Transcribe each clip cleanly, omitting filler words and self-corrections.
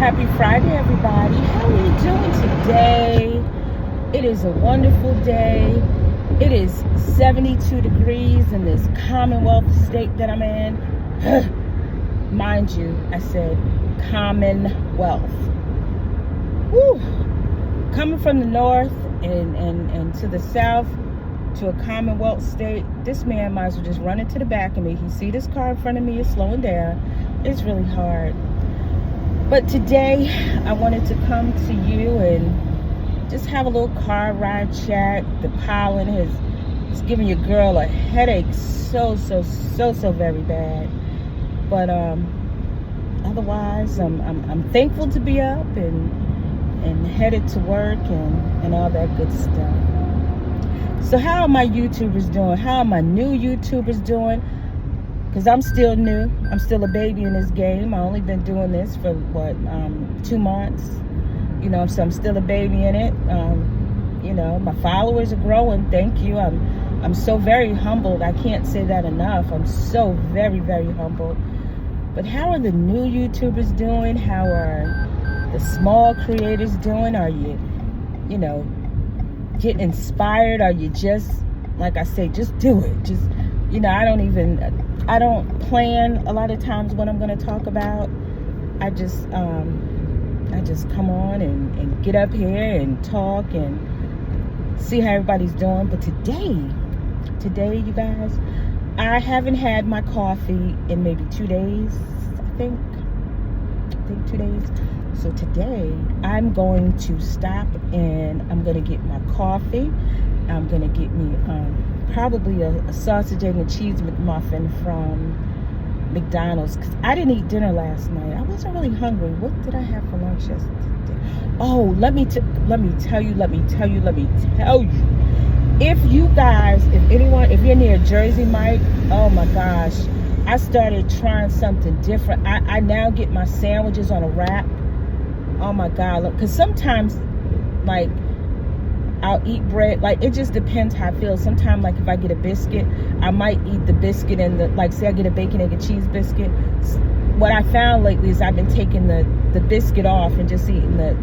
Happy Friday, everybody. How are you doing today? It is a wonderful day. It is 72 degrees in this Commonwealth state that I'm in. Mind you, I said Commonwealth. Woo. Coming from the north and to the south to a Commonwealth state, this man might as well just run into the back of me. He see this car in front of me is slowing down. It's really hard. But today, I wanted to come to you and just have a little car ride chat. The pollen is giving your girl a headache so very bad. But otherwise, I'm thankful to be up and headed to work and all that good stuff. So how are my YouTubers doing? How are my new YouTubers doing? Because I'm still new. I'm still a baby in this game. I've only been doing this for, 2 months. So I'm still a baby in it. My followers are growing. Thank you. I'm so very humbled. I can't say that enough. I'm so very humbled. But how are the new YouTubers doing? How are the small creators doing? Are you, getting inspired? Are you just, like I say, just do it? Just, I don't plan a lot of times what I'm going to talk about. I just come on and get up here and talk and see how everybody's doing. But today, you guys, I haven't had my coffee in maybe 2 days. I think 2 days. So today, I'm going to stop and I'm going to get my coffee. I'm going to get me probably a sausage, egg, and cheese McMuffin from McDonald's, because I didn't eat dinner last night. I wasn't really hungry. What did I have for lunch yesterday? Oh, let me tell you. If you guys, if you're near Jersey Mike, oh my gosh, I started trying something different. I now get my sandwiches on a wrap. Oh my God, look, because sometimes, like, I'll eat bread. Like, it just depends how I feel. Sometimes, like, if I get a biscuit, I might eat the biscuit and say I get a bacon, egg, and cheese biscuit. What I found lately is I've been taking the biscuit off and just eating the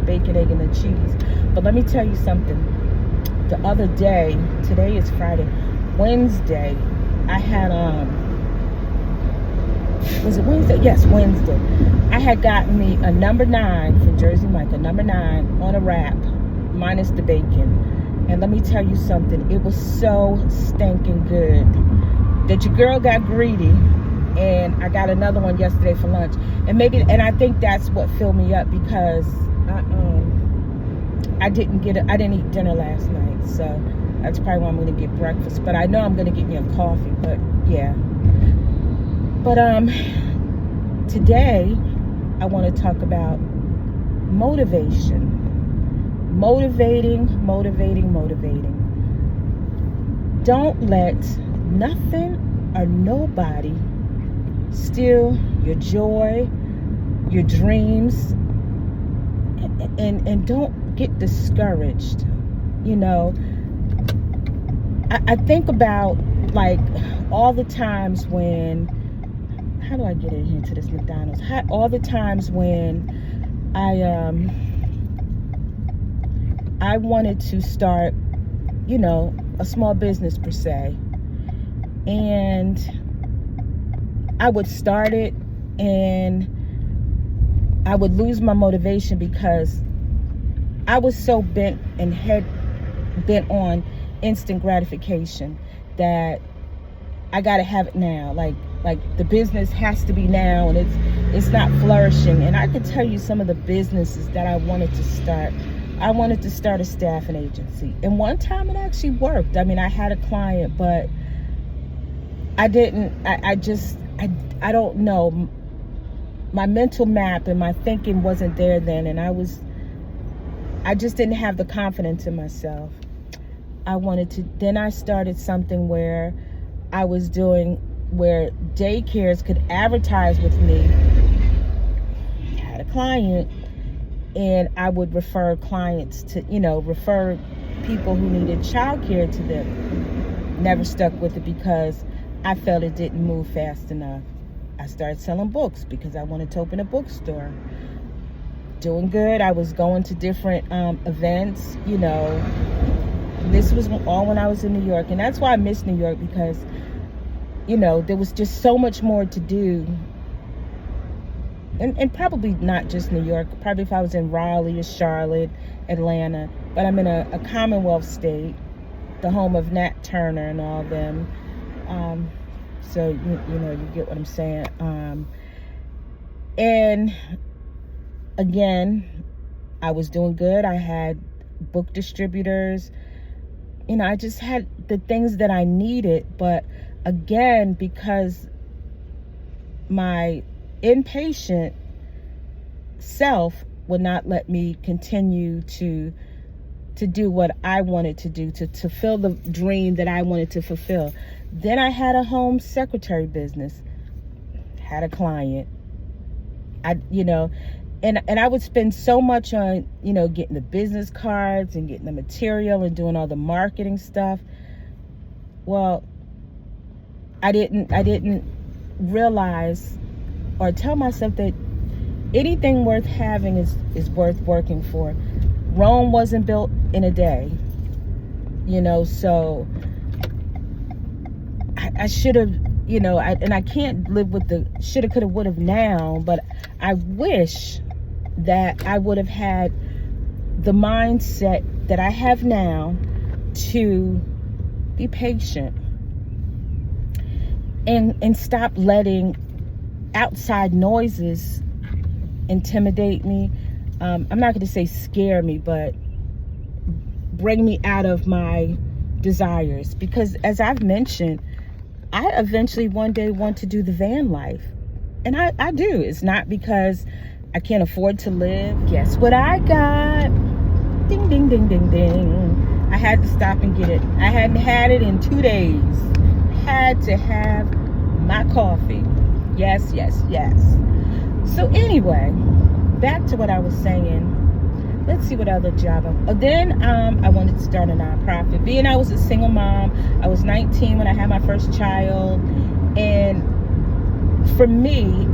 bacon, egg, and the cheese. But let me tell you something. The other day, today is Friday, Wednesday, I had, was it Wednesday? Yes, Wednesday. I had gotten me a number 9 from Jersey Mike, a number 9 on a wrap, minus the bacon. And let me tell you something, it was so stinking good that your girl got greedy, and I got another one yesterday for lunch. And I think that's what filled me up, because I didn't eat dinner last night, so that's probably why I'm going to get breakfast. But I know I'm going to get me a coffee. But yeah. But today I want to talk about motivation. Motivating. Don't let nothing or nobody steal your joy, your dreams, and don't get discouraged. I think about, like, all the times when, how do I get in here to this McDonald's? All the times when I wanted to start, a small business per se. And I would start it and I would lose my motivation, because I was so bent on instant gratification that I gotta have it now. Like the business has to be now, and it's not flourishing. And I could tell you some of the businesses that I wanted to start. I wanted to start a staffing agency, and one time it actually worked. I mean, I had a client, but I didn't. I don't know. My mental map and my thinking wasn't there then, and I just didn't have the confidence in myself. Then I started something where I was doing, where daycares could advertise with me. I had a client, and I would refer clients to, refer people who needed childcare to them. Never stuck with it because I felt it didn't move fast enough. I started selling books because I wanted to open a bookstore. doing good. I was going to different events, you know. This was all when I was in New York, and that's why I miss New York, because, you know, there was just so much more to do. And probably not just New York, probably if I was in Raleigh or Charlotte, Atlanta, but I'm in a Commonwealth state, the home of Nat Turner and all of them. So, you know, you get what I'm saying. And again, I was doing good. I had book distributors. You know, I just had the things that I needed. But again, because my impatient self would not let me continue to do what I wanted to do, to fulfill the dream that I wanted to fulfill. Then I had a home secretary business, had a client. You know, and I would spend so much on, you know, getting the business cards and getting the material and doing all the marketing stuff. Well, I didn't realize or tell myself that anything worth having is worth working for. Rome wasn't built in a day, you know, so I should have, you know, and I can't live with the shoulda, coulda, woulda now, but I wish that I would have had the mindset that I have now to be patient and stop letting outside noises intimidate me. I'm not going to say scare me, but bring me out of my desires. Because as I've mentioned, I eventually one day want to do the van life. And I do. It's not because I can't afford to live. Guess what I got? Ding, ding, ding, ding, ding. I had to stop and get it. I hadn't had it in 2 days. Had to have my coffee. Yes, yes, yes. So anyway, back to what I was saying. Let's see what other job then I wanted to start a nonprofit. Being I was a single mom, I was 19 when I had my first child, and for me,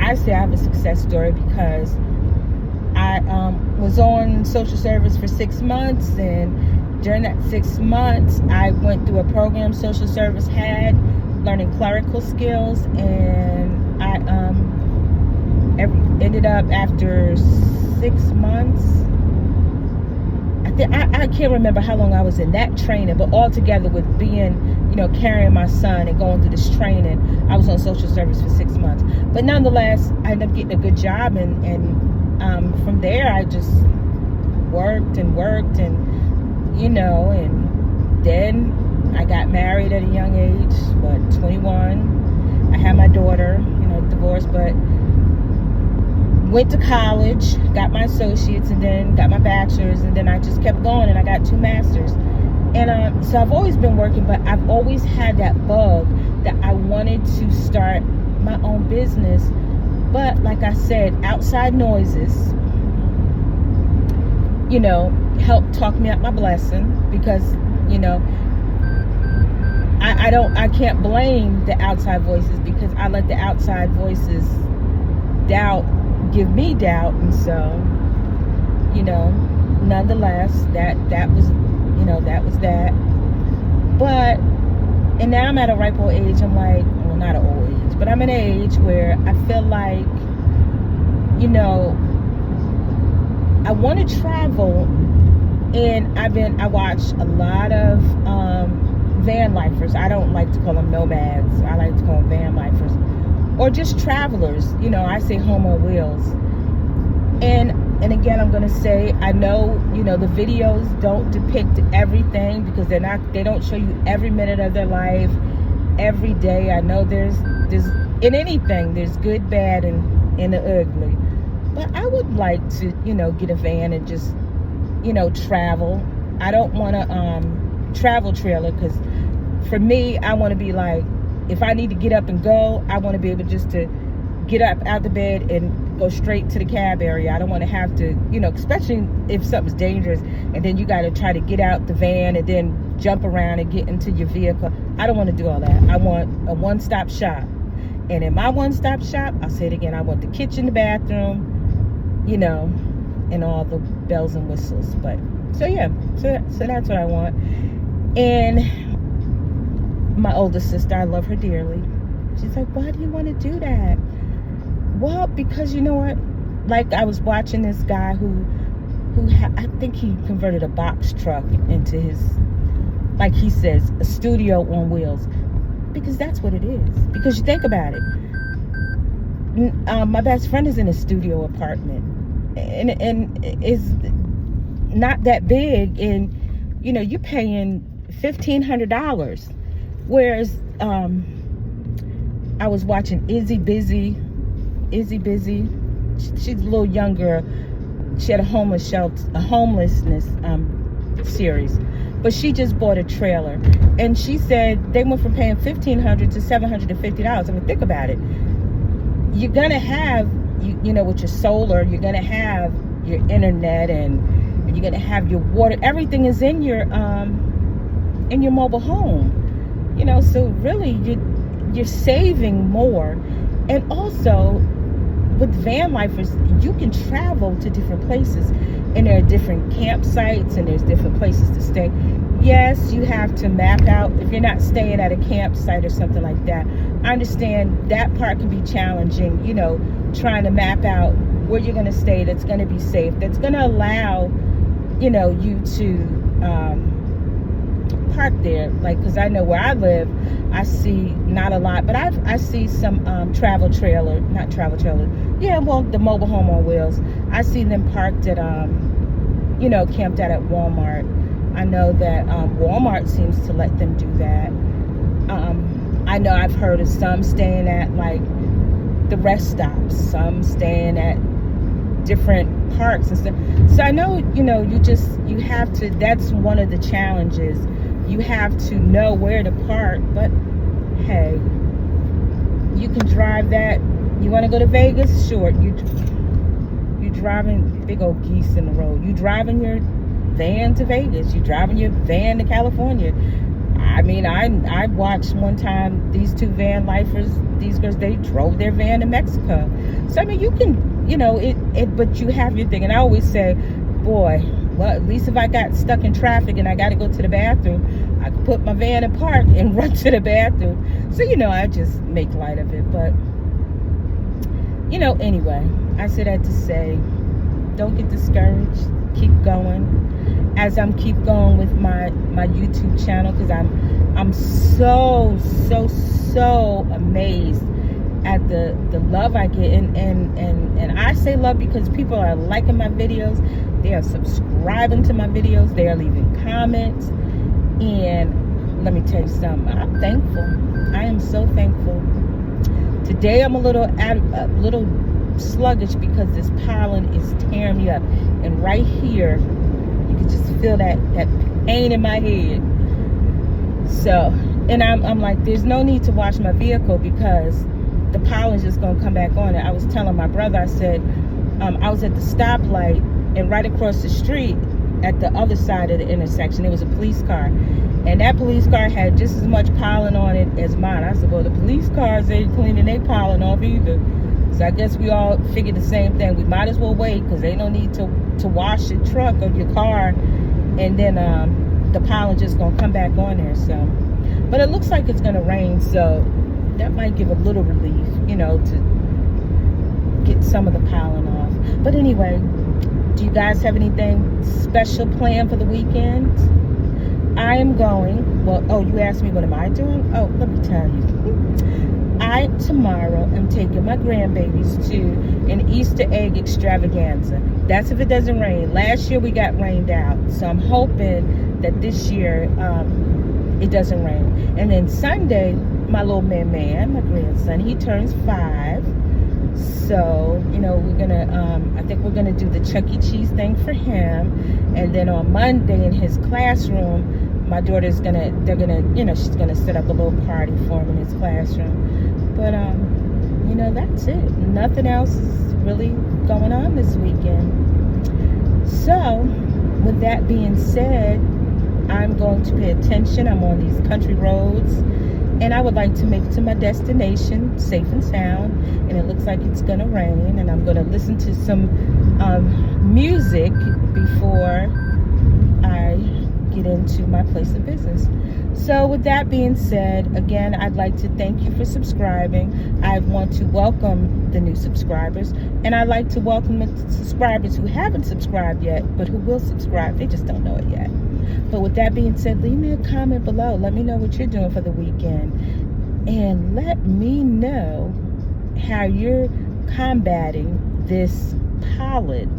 I say I have a success story because I was on social service for 6 months, and during that 6 months, I went through a program social service had, learning clerical skills, and I ended up after 6 months. I can't remember how long I was in that training, but all together with being, you know, carrying my son and going through this training, I was on social service for 6 months. But nonetheless, I ended up getting a good job, and from there I just worked and, you know, and then I got married at a young age, 21. I had my daughter, you know, divorced, but went to college, got my associates, and then got my bachelor's, and then I just kept going, and I got 2 masters. And so I've always been working, but I've always had that bug that I wanted to start my own business. But like I said, outside noises, you know, helped talk me up my blessing, because, you know, I can't blame the outside voices, because I let the outside voices give me doubt. And so, you know, nonetheless, that was, you know, that was that. But, and now I'm at a ripe old age. I'm like, well, not an old age, but I'm an age where I feel like, you know, I want to travel. And I watch a lot of van lifers. I don't like to call them nomads. I like to call them van lifers. Or just travelers, you know, I say home on wheels. And again, I'm gonna say, I know, you know, the videos don't depict everything, because they don't show you every minute of their life, every day. I know there's in anything, there's good, bad, and the ugly. But I would like to, you know, get a van and just, you know, travel. I don't want a travel trailer, because for me, I want to be like, if I need to get up and go, I want to be able just to get up out the bed and go straight to the cab area. I don't want to have to, you know, especially if something's dangerous, and then you got to try to get out the van and then jump around and get into your vehicle. I don't want to do all that. I want a one-stop shop. And in my one-stop shop, I'll say it again, I want the kitchen, the bathroom, you know, and all the bells and whistles. But so yeah, so that's what I want. And my oldest sister, I love her dearly. She's like, why do you want to do that? Well, because you know what? Like, I was watching this guy who I think he converted a box truck into his, like he says, a studio on wheels. Because that's what it is. Because you think about it. My best friend is in a studio apartment. And is not that big. And, you know, you're paying $1,500. Whereas, I was watching Izzy Busy. She's a little younger. She had a homelessness series, but she just bought a trailer, and she said they went from paying $1,500 to $750. I mean, think about it. You're gonna have, you know, with your solar, you're gonna have your internet, and you're gonna have your water. Everything is in your mobile home. You know, so really you're saving more. And also, with van lifers, you can travel to different places, and there are different campsites, and there's different places to stay. Yes, you have to map out if you're not staying at a campsite or something like that. I understand that part can be challenging, you know, trying to map out where you're going to stay that's going to be safe, that's going to allow, you know, you to park there. Like, because I know where I live, I see not a lot, but I see some not travel trailer, yeah, well, the mobile home on wheels. I see them parked at you know, camped out at Walmart. I know that Walmart seems to let them do that. I know I've heard of some staying at like the rest stops, some staying at different parks and stuff. So I know, you know, you have to, that's one of the challenges. You have to know where to park, but hey, you can drive that. You want to go to Vegas? Sure. You driving big old geese in the road. You driving your van to Vegas. You driving your van to California. I mean, I watched one time these two van lifers, these girls, they drove their van to Mexico. So I mean, you can, you know, but you have your thing. And I always say, boy, well, at least if I got stuck in traffic and I got to go to the bathroom, I could put my van in park and run to the bathroom. So, you know, I just make light of it. But, you know, anyway, I said that to say, don't get discouraged. Keep going. As I'm keep going with my YouTube channel, because I'm so amazed at the love I get. And I say love because people are liking my videos. They are subscribing to my videos. They are leaving comments. And let me tell you something. I'm thankful. I am so thankful. Today I'm a little sluggish because this pollen is tearing me up. And right here, you can just feel that pain in my head. So, and I'm like, there's no need to wash my vehicle because the pollen's just gonna come back on it. I was telling my brother, I said, I was at the stoplight, and right across the street at the other side of the intersection, there was a police car. And that police car had just as much pollen on it as mine. I said, well, the police cars ain't cleaning their pollen off either. So I guess we all figured the same thing. We might as well wait because ain't no need to wash your truck or your car. And then the pollen just going to come back on there. So, but it looks like it's going to rain. So that might give a little relief, you know, to get some of the pollen off. But anyway, do you guys have anything special planned for the weekend? I am going, well, oh, you asked me what am I doing? Oh, let me tell you. I, tomorrow, am taking my grandbabies to an Easter egg extravaganza. That's if it doesn't rain. Last year we got rained out. So I'm hoping that this year it doesn't rain. And then Sunday, my little man, my grandson, he turns 5. So, you know, we're going to, I think we're going to do the Chuck E. Cheese thing for him. And then on Monday in his classroom, my daughter's going to, you know, she's going to set up a little party for him in his classroom. But, you know, that's it. Nothing else is really going on this weekend. So, with that being said, I'm going to pay attention. I'm on these country roads. And I would like to make it to my destination safe and sound. And it looks like it's gonna rain, and I'm gonna listen to some music before I get into my place of business. So with that being said, again, I'd like to thank you for subscribing. I want to welcome the new subscribers, and I'd like to welcome the subscribers who haven't subscribed yet, but who will subscribe. They just don't know it yet. But with that being said, leave me a comment below. Let me know what you're doing for the weekend, and let me know how you're combating this pollen,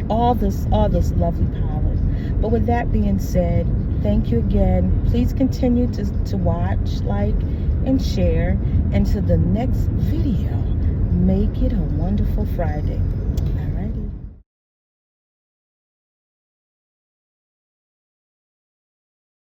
all this lovely pollen. But with that being said, thank you again. Please continue to watch, like, and share. And to the next video, make it a wonderful Friday.